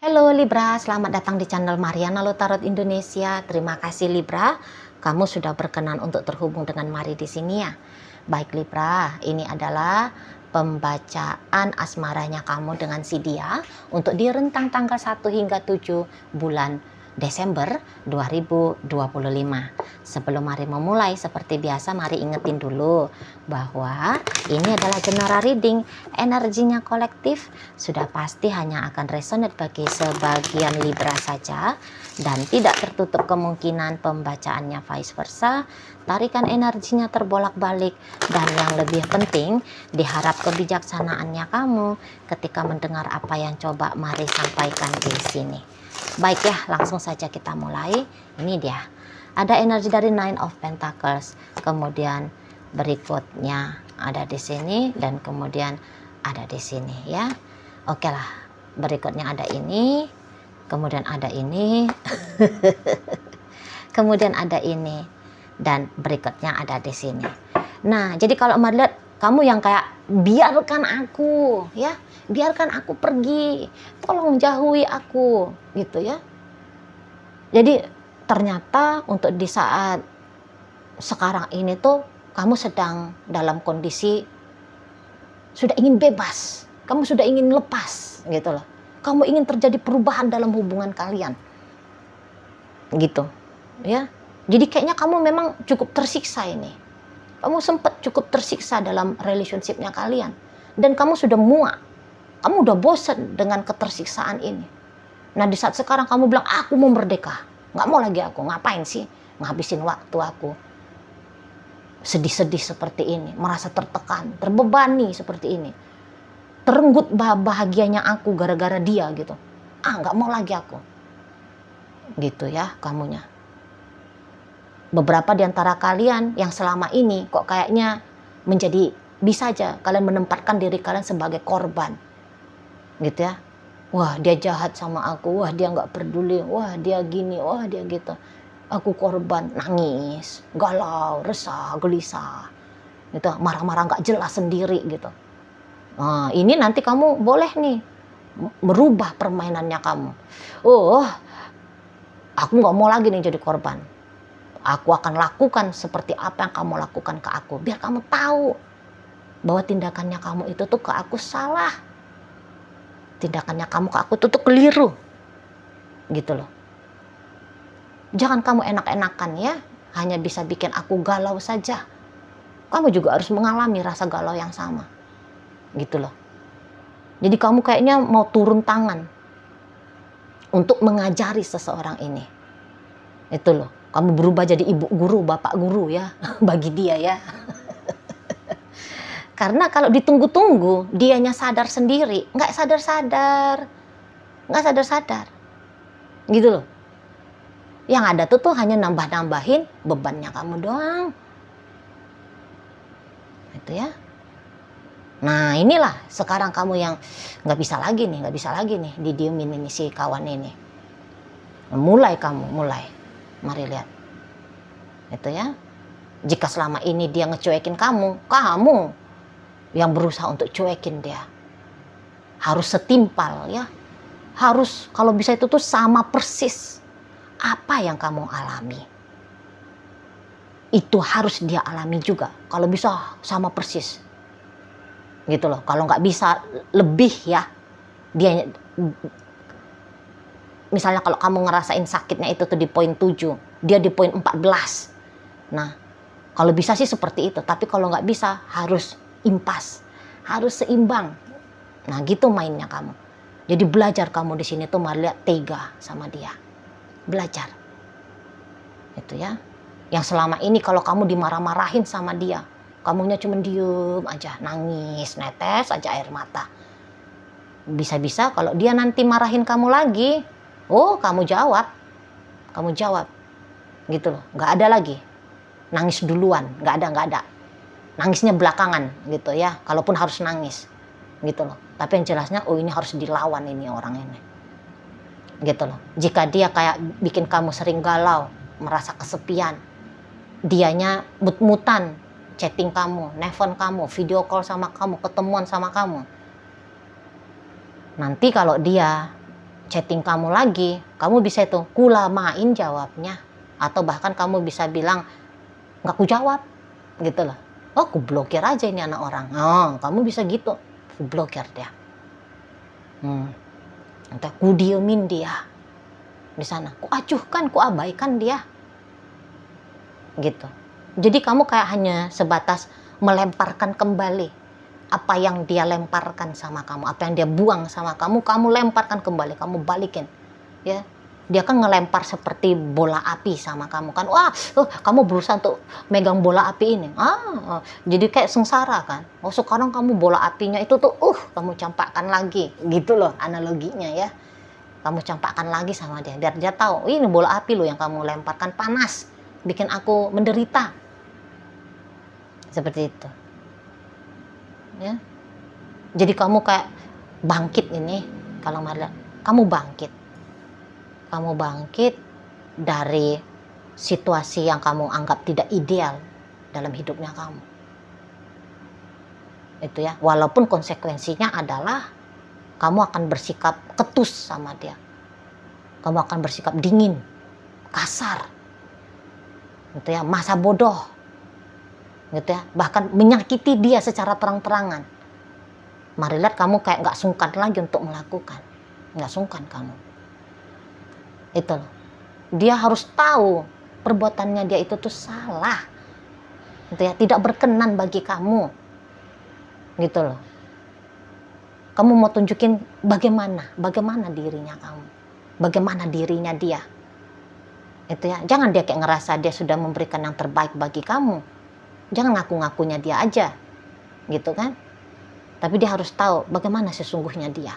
Halo Libra, selamat datang di channel Mariana Tarot Indonesia. Terima kasih Libra, kamu sudah berkenan untuk terhubung dengan Mari di sini ya. Baik Libra, ini adalah pembacaan asmaranya kamu dengan si dia untuk di rentang tanggal 1 hingga 7 bulan Desember 2025. Sebelum Mari memulai, seperti biasa Mari ingetin dulu bahwa ini adalah general reading. Energinya kolektif sudah pasti hanya akan resonate bagi sebagian Libra saja dan tidak tertutup kemungkinan pembacaannya vice versa. Tarikan energinya terbolak-balik dan yang lebih penting diharap kebijaksanaannya kamu ketika mendengar apa yang coba Mari sampaikan di sini. Baik ya, langsung saja kita mulai. Ini dia. Ada energi dari Nine of Pentacles. Kemudian berikutnya ada di sini dan kemudian ada di sini ya. Oke lah. Berikutnya ada ini. Kemudian ada ini. Kemudian ada ini dan berikutnya ada di sini. Nah, jadi kalau Mari lihat kamu yang kayak biarkan aku ya, biarkan aku pergi, tolong jauhi aku gitu ya. Jadi ternyata untuk di saat sekarang ini tuh kamu sedang dalam kondisi sudah ingin bebas, kamu sudah ingin lepas gitu loh. Kamu ingin terjadi perubahan dalam hubungan kalian gitu ya. Jadi kayaknya kamu memang cukup tersiksa ini. Kamu sempat cukup tersiksa dalam relationship-nya kalian. Dan kamu sudah muak. Kamu udah bosan dengan ketersiksaan ini. Nah di saat sekarang kamu bilang, aku mau merdeka. Nggak mau lagi aku. Ngapain sih ngabisin waktu aku sedih-sedih seperti ini. Merasa tertekan, terbebani seperti ini. Terenggut bahagianya aku gara-gara dia gitu. Nggak mau lagi aku. Gitu ya kamunya. Beberapa di antara kalian yang selama ini kok kayaknya menjadi, bisa aja kalian menempatkan diri kalian sebagai korban gitu ya. Wah dia jahat sama aku, wah dia nggak peduli, wah dia gini, wah dia gitu. Aku korban, nangis, galau, resah, gelisah gitu, marah-marah nggak jelas sendiri gitu. Nah ini nanti kamu boleh nih merubah permainannya kamu. Aku nggak mau lagi nih jadi korban. Aku akan lakukan seperti apa yang kamu lakukan ke aku. Biar kamu tahu bahwa tindakannya kamu itu tuh ke aku salah. Tindakannya kamu ke aku tuh keliru. Gitu loh. Jangan kamu enak-enakan ya. Hanya bisa bikin aku galau saja. Kamu juga harus mengalami rasa galau yang sama. Gitu loh. Jadi kamu kayaknya mau turun tangan untuk mengajari seseorang ini. Itu loh. Kamu berubah jadi ibu guru, bapak guru ya, bagi dia ya. Karena kalau ditunggu-tunggu, dianya sadar sendiri, nggak sadar-sadar. Gitu loh. Yang ada tuh hanya nambah-nambahin bebannya kamu doang. Itu ya. Nah inilah sekarang kamu yang nggak bisa lagi nih, didiemin ini si kawan ini. Mulai. Mari lihat. Itu ya. Jika selama ini dia ngecuekin kamu yang berusaha untuk cuekin dia. Harus setimpal ya. Harus kalau bisa itu tuh sama persis apa yang kamu alami. Itu harus dia alami juga. Kalau bisa sama persis. Gitu loh. Kalau nggak bisa lebih ya. Dia misalnya kalau kamu ngerasain sakitnya itu tuh di poin 7, dia di poin 14. Nah, kalau bisa sih seperti itu, tapi kalau nggak bisa harus impas, harus seimbang. Nah, gitu mainnya kamu. Jadi belajar kamu di sini tuh Mari lihat tega sama dia. Belajar. Itu ya. Yang selama ini kalau kamu dimarah-marahin sama dia, kamunya cuma diem aja, nangis, netes aja air mata. Bisa-bisa kalau dia nanti marahin kamu lagi, kamu jawab. Gitu loh, nggak ada lagi. Nangis duluan, nggak ada. Nangisnya belakangan gitu ya, kalaupun harus nangis. Gitu loh. Tapi yang jelasnya, ini harus dilawan ini orang ini. Gitu loh. Jika dia kayak bikin kamu sering galau, merasa kesepian, dianya mut-mutan, chatting kamu, nelfon kamu, video call sama kamu, ketemuan sama kamu. Nanti kalau dia chatting kamu lagi, kamu bisa itu kulamain jawabnya, atau bahkan kamu bisa bilang nggak ku jawab gitu loh. Oh, ku blokir aja ini anak orang. Oh, kamu bisa gitu, ku blokir dia. Entah ku diemin dia di sana, ku acuhkan, ku abaikan dia, gitu. Jadi kamu kayak hanya sebatas melemparkan kembali apa yang dia lemparkan sama kamu, apa yang dia buang sama kamu, kamu lemparkan kembali, kamu balikin, ya. Dia kan ngelempar seperti bola api sama kamu kan, wah, kamu berusaha untuk megang bola api ini, jadi kayak sengsara kan. Oh, sekarang kamu bola apinya itu tuh, kamu campakkan lagi, gitu loh analoginya ya. Kamu campakkan lagi sama dia, biar dia tahu, ini bola api loh yang kamu lemparkan, panas, bikin aku menderita, seperti itu. Ya, jadi kamu kayak bangkit ini, kalau Maria, kamu bangkit dari situasi yang kamu anggap tidak ideal dalam hidupnya kamu, itu ya. Walaupun konsekuensinya adalah kamu akan bersikap ketus sama dia, kamu akan bersikap dingin, kasar, gitu ya, masa bodoh, gitu ya, bahkan menyakiti dia secara terang-terangan. Mari lihat kamu kayak nggak sungkan lagi untuk melakukan, nggak sungkan kamu. Itu loh. Dia harus tahu perbuatannya dia itu tuh salah, gitu ya, tidak berkenan bagi kamu, gitu loh. Kamu mau tunjukin bagaimana dirinya kamu, bagaimana dirinya dia, itu ya. Jangan dia kayak ngerasa dia sudah memberikan yang terbaik bagi kamu. Jangan ngaku-ngakunya dia aja, gitu kan. Tapi dia harus tahu bagaimana sesungguhnya dia.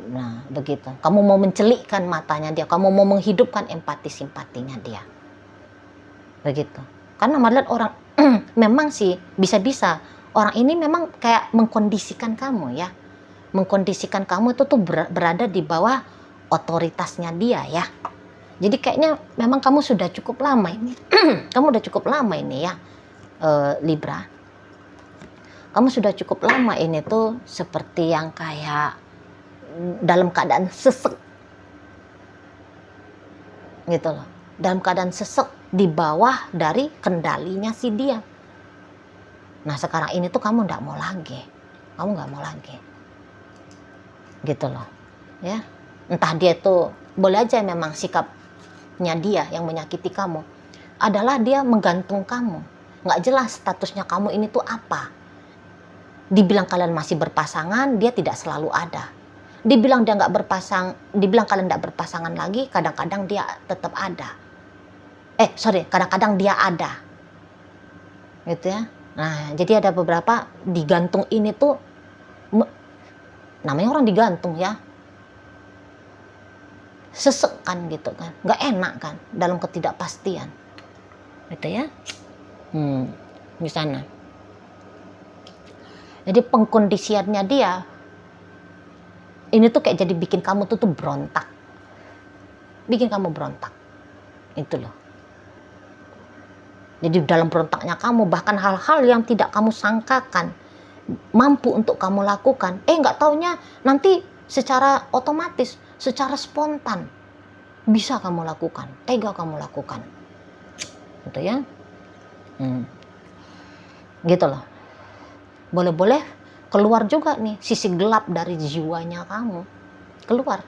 Nah, begitu. Kamu mau mencelikkan matanya dia, kamu mau menghidupkan empati simpatinya dia. Begitu. Karena melihat orang memang sih bisa-bisa orang ini memang kayak mengkondisikan kamu ya. Mengkondisikan kamu itu tuh berada di bawah otoritasnya dia ya. Jadi kayaknya memang kamu sudah cukup lama ini. Kamu udah cukup lama ini ya, Libra. Kamu sudah cukup lama ini tuh seperti yang kayak dalam keadaan sesek, gitu loh. Dalam keadaan sesek di bawah dari kendalinya si dia. Nah, sekarang ini tuh kamu nggak mau lagi, gitu loh, ya. Entah dia tuh boleh aja memang sikapnya dia yang menyakiti kamu, adalah dia menggantung kamu, nggak jelas statusnya kamu ini tuh apa. Dibilang kalian masih berpasangan, dia tidak selalu ada. Dibilang dibilang kalian tidak berpasangan lagi, kadang-kadang dia tetap ada. Kadang-kadang dia ada, gitu ya. Nah, jadi ada beberapa digantung ini tuh, namanya orang digantung ya, sesek kan gitu kan, nggak enak kan, dalam ketidakpastian, gitu ya. Di sana. Jadi pengkondisiannya dia ini tuh kayak jadi bikin kamu tuh berontak, itu loh. Jadi dalam berontaknya kamu, bahkan hal-hal yang tidak kamu sangkakan mampu untuk kamu lakukan, nggak taunya nanti secara otomatis, secara spontan bisa kamu lakukan, tega kamu lakukan, gitu ya. Gitu loh. Boleh-boleh keluar juga nih sisi gelap dari jiwanya kamu, keluar.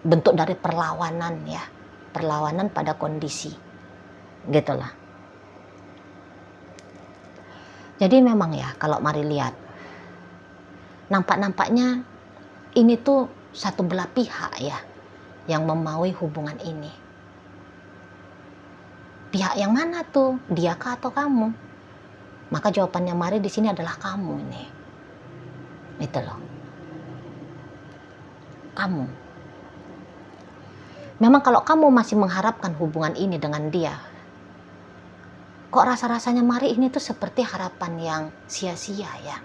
Bentuk dari perlawanan ya, perlawanan pada kondisi, gitulah. Jadi memang ya, kalau mari lihat, nampaknya ini tuh satu belah pihak ya yang memaui hubungan ini. Pihak yang mana tuh, dia kah atau kamu? Maka jawabannya mari di sini adalah kamu nih. Itu loh. Kamu. Memang kalau kamu masih mengharapkan hubungan ini dengan dia, kok rasa-rasanya mari ini tuh seperti harapan yang sia-sia ya.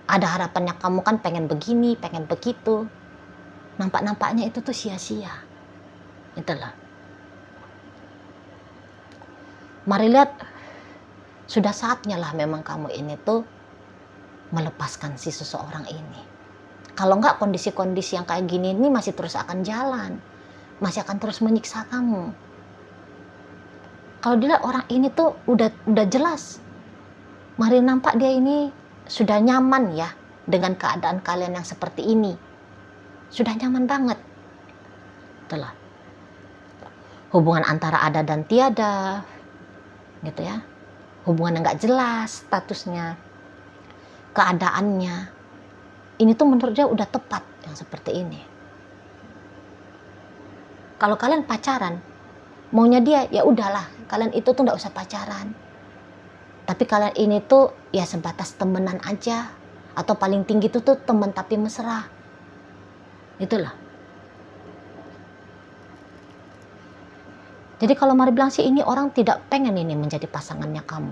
Ada harapannya kamu kan pengen begini, pengen begitu. Nampaknya itu tuh sia-sia. Itulah. Mari lihat, sudah saatnya lah memang kamu ini tuh melepaskan si seseorang ini. Kalau enggak, kondisi-kondisi yang kayak gini ini masih terus akan jalan, masih akan terus menyiksa kamu. Kalau dilihat orang ini tuh udah jelas, mari nampak dia ini sudah nyaman ya dengan keadaan kalian yang seperti ini, sudah nyaman banget. Itulah hubungan antara ada dan tiada, gitu ya. Hubungan yang nggak jelas statusnya, keadaannya. Ini tuh menurut dia udah tepat yang seperti ini. Kalau kalian pacaran, maunya dia ya udahlah, kalian itu tuh nggak usah pacaran. Tapi kalian ini tuh ya sebatas temenan aja, atau paling tinggi tuh temen tapi mesra. Itulah. Jadi kalau Mari bilang sih, ini orang tidak pengen ini menjadi pasangannya kamu.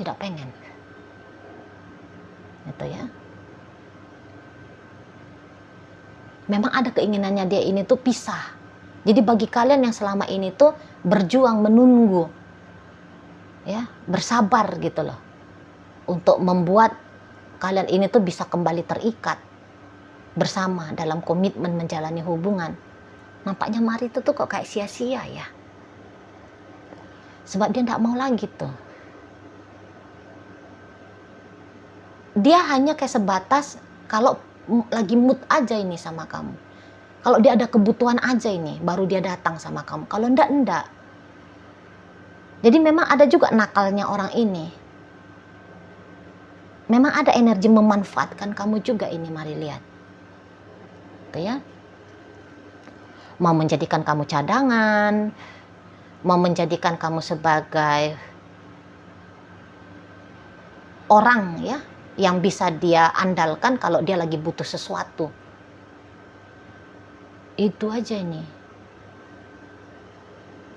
Tidak pengen. Gitu ya. Memang ada keinginannya dia ini tuh pisah. Jadi bagi kalian yang selama ini tuh berjuang menunggu, ya, bersabar gitu loh, untuk membuat kalian ini tuh bisa kembali terikat bersama dalam komitmen menjalani hubungan. Nampaknya Mari itu tuh kok kayak sia-sia ya. Sebab dia nggak mau lagi tuh. Dia hanya kayak sebatas kalau lagi mood aja ini sama kamu. Kalau dia ada kebutuhan aja ini, baru dia datang sama kamu. Kalau enggak. Jadi memang ada juga nakalnya orang ini. Memang ada energi memanfaatkan kamu juga ini, Mari lihat. Tuh ya. Mau menjadikan kamu cadangan, mau menjadikan kamu sebagai orang ya, yang bisa dia andalkan kalau dia lagi butuh sesuatu. Itu aja ini.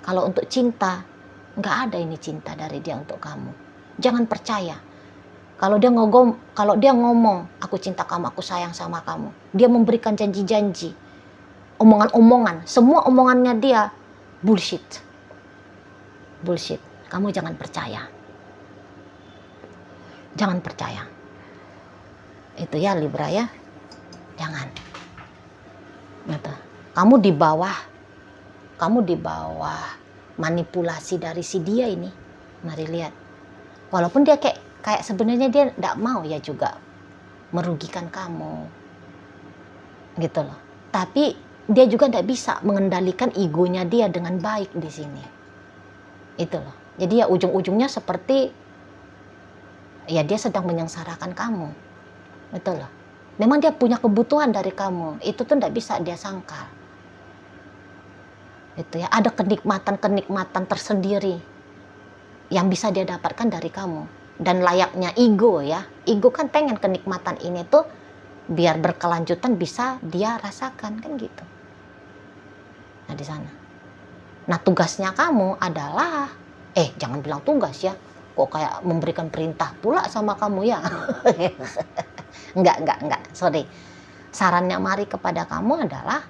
Kalau untuk cinta, nggak ada ini cinta dari dia untuk kamu. Jangan percaya. Kalau dia ngomong, aku cinta kamu, aku sayang sama kamu, dia memberikan janji-janji, omongan-omongan, semua omongannya dia bullshit. Bullshit. Kamu jangan percaya. Jangan percaya. Itu ya Libra ya. Jangan. Gitu. Kamu di bawah manipulasi dari si dia ini. Mari lihat. Walaupun dia kayak sebenarnya dia enggak mau ya juga merugikan kamu. Gitu loh. Tapi dia juga enggak bisa mengendalikan egonya dia dengan baik di sini. Itu loh. Jadi ya ujung-ujungnya seperti ya dia sedang menyengsarakan kamu. Betul loh. Memang dia punya kebutuhan dari kamu. Itu tuh enggak bisa dia sangkal. Itu ya, ada kenikmatan-kenikmatan tersendiri yang bisa dia dapatkan dari kamu. Dan layaknya ego ya. Ego kan pengen kenikmatan ini tuh biar berkelanjutan bisa dia rasakan kan gitu. Nah di sana. Nah tugasnya kamu adalah jangan bilang tugas ya. Kok kayak memberikan perintah pula sama kamu ya. Enggak, sorry. Sarannya Mari kepada kamu adalah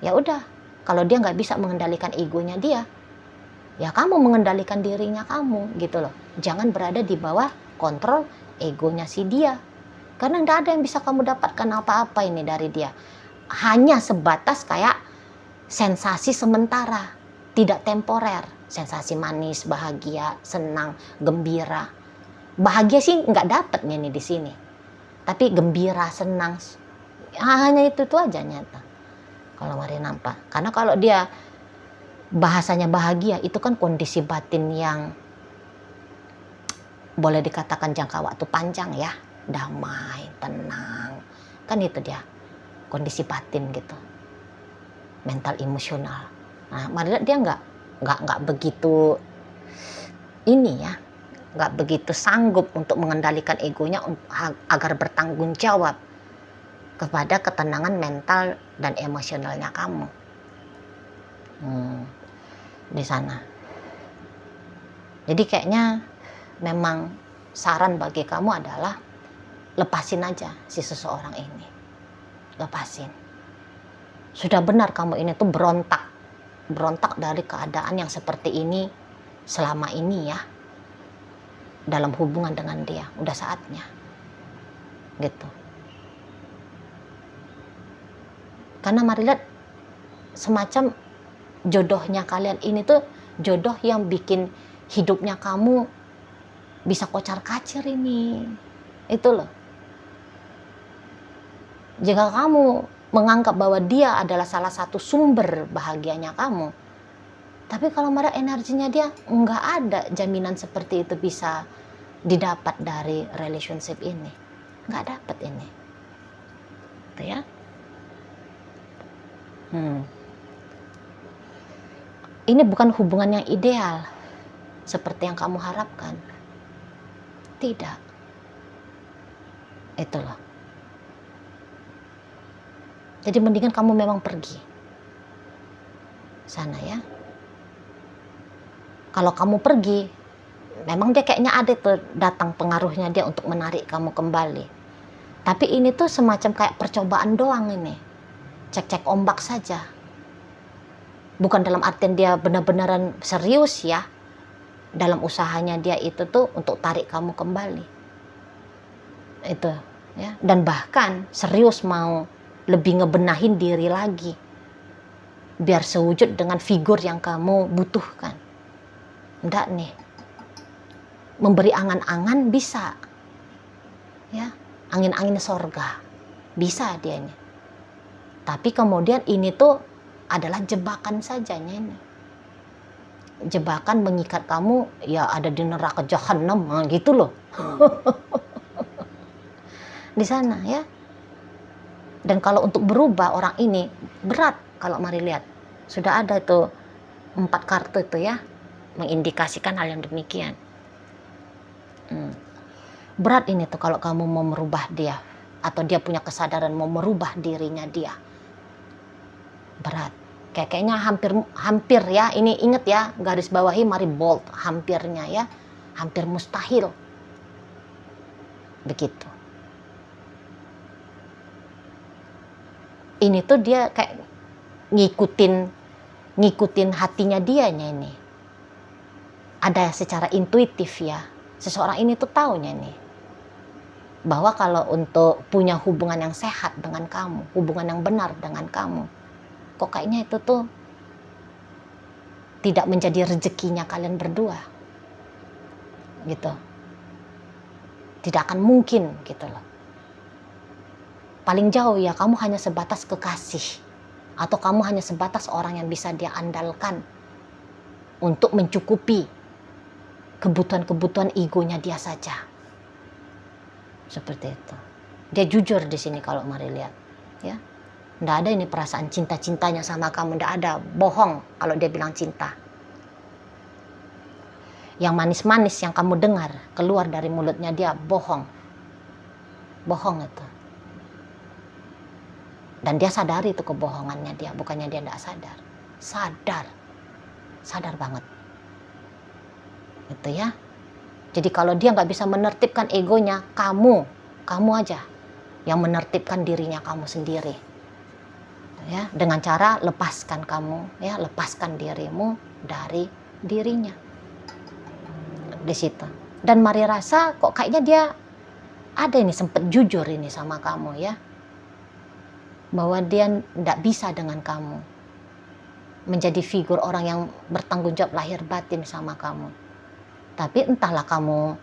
ya udah, kalau dia nggak bisa mengendalikan egonya dia, ya kamu mengendalikan dirinya kamu gitu loh. Jangan berada di bawah kontrol egonya si dia, karena nggak ada yang bisa kamu dapatkan apa-apa ini dari dia. Hanya sebatas kayak sensasi sementara, tidak temporer. Sensasi manis, bahagia, senang, gembira. Bahagia sih nggak dapatnya nih di sini. Tapi gembira, senang, hanya itu tuh aja nyata. Kalau Mari nampak. Karena kalau dia bahasanya bahagia, itu kan kondisi batin yang boleh dikatakan jangka waktu panjang ya. Damai, tenang. Kan itu dia. Kondisi batin gitu. Mental, emosional. Nah, Mari lihat dia nggak begitu ini ya. Nggak begitu sanggup untuk mengendalikan egonya agar bertanggung jawab kepada ketenangan mental dan emosionalnya kamu. Di sana. Jadi kayaknya memang saran bagi kamu adalah lepasin aja si seseorang ini. Lepasin. Sudah benar kamu ini tuh berontak dari keadaan yang seperti ini selama ini ya. Dalam hubungan dengan dia, udah saatnya. Gitu. Karena mari lihat, semacam jodohnya kalian ini tuh jodoh yang bikin hidupnya kamu bisa kocar-kacir ini. Itu loh. Jika kamu menganggap bahwa dia adalah salah satu sumber bahagianya kamu, tapi kalau marah energinya dia, nggak ada jaminan seperti itu bisa didapat dari relationship ini. Nggak dapat ini. Gitu ya. Ini bukan hubungan yang ideal seperti yang kamu harapkan. Tidak. Itulah. Jadi mendingan kamu memang pergi sana ya. Kalau kamu pergi, memang dia kayaknya ada tuh datang pengaruhnya dia untuk menarik kamu kembali. Tapi ini tuh semacam kayak percobaan doang ini. Cek-cek ombak saja. Bukan dalam artian dia benar-benaran serius ya. Dalam usahanya dia itu tuh untuk tarik kamu kembali. Itu ya. Dan bahkan serius mau lebih ngebenahin diri lagi. Biar sewujud dengan figur yang kamu butuhkan. Enggak nih. Memberi angan-angan bisa. Ya, angin-angin sorga. Bisa dia ini. Tapi kemudian ini tuh adalah jebakan sajanya ini. Jebakan mengikat kamu ya ada di neraka jahanam gitu loh. Di sana ya. Dan kalau untuk berubah orang ini berat kalau mari lihat. Sudah ada tuh 4 kartu itu ya. Mengindikasikan hal yang demikian. Berat ini tuh kalau kamu mau merubah dia. Atau dia punya kesadaran mau merubah dirinya dia. Berat. Kayaknya hampir ya. Ini ingat ya. Garis bawahi mari bold. Hampirnya ya. Hampir mustahil. Begitu. Ini tuh dia kayak ngikutin hatinya dianya ini. Ada secara intuitif ya. Seseorang ini tuh taunya nih. Bahwa kalau untuk punya hubungan yang sehat dengan kamu. Hubungan yang benar dengan kamu. Kok kayaknya itu tuh tidak menjadi rezekinya kalian berdua. Gitu. Tidak akan mungkin gitu loh. Paling jauh ya kamu hanya sebatas kekasih. Atau kamu hanya sebatas orang yang bisa dia andalkan. Untuk mencukupi kebutuhan-kebutuhan egonya dia saja. Seperti itu. Dia jujur di sini kalau mari lihat. Ya. Nggak ada ini perasaan cinta-cintanya sama kamu. Nggak ada. Bohong kalau dia bilang cinta. Yang manis-manis yang kamu dengar keluar dari mulutnya dia bohong. Bohong itu. Dan dia sadari itu kebohongannya dia. Bukannya dia tidak sadar. Sadar. Sadar banget. Itu ya. Jadi kalau dia nggak bisa menertibkan egonya, kamu aja yang menertibkan dirinya kamu sendiri. Ya, dengan cara lepaskan kamu, ya, lepaskan dirimu dari dirinya. Di situ. Dan mari rasa kok kayaknya dia ada ini sempet jujur ini sama kamu ya. Bahwa dia tidak bisa dengan kamu menjadi figur orang yang bertanggung jawab lahir batin sama kamu. Tapi entahlah kamu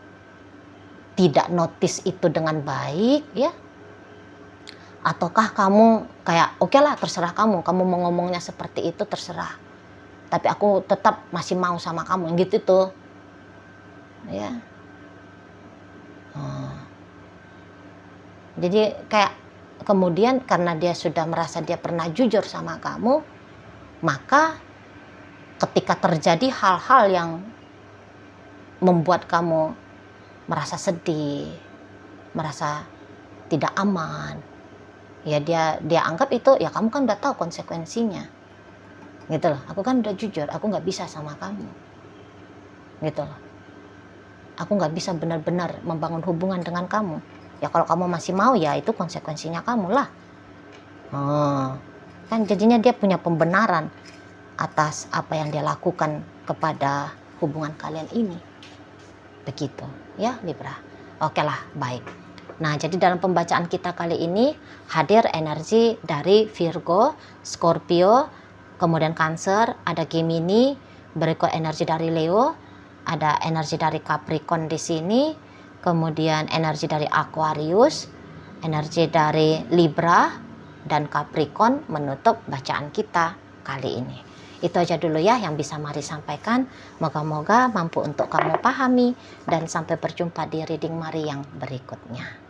tidak notice itu dengan baik ya, ataukah kamu kayak oke lah terserah kamu mau ngomongnya seperti itu terserah, tapi aku tetap masih mau sama kamu gitu tuh ya. Jadi kayak kemudian karena dia sudah merasa dia pernah jujur sama kamu, maka ketika terjadi hal-hal yang membuat kamu merasa sedih, merasa tidak aman, ya dia anggap itu ya kamu kan udah tahu konsekuensinya, gitu loh. Aku kan udah jujur, aku nggak bisa sama kamu, gitu loh. Aku nggak bisa benar-benar membangun hubungan dengan kamu. Ya kalau kamu masih mau ya itu konsekuensinya kamu lah. Kan jadinya dia punya pembenaran atas apa yang dia lakukan kepada hubungan kalian ini. Begitu ya Libra. Oke lah, baik. Nah, jadi dalam pembacaan kita kali ini hadir energi dari Virgo, Scorpio, kemudian Cancer, ada Gemini, berikut energi dari Leo, ada energi dari Capricorn di sini, kemudian energi dari Aquarius, energi dari Libra dan Capricorn menutup bacaan kita kali ini. Itu aja dulu ya yang bisa Mari sampaikan. Moga-moga mampu untuk kamu pahami dan sampai berjumpa di reading Mari yang berikutnya.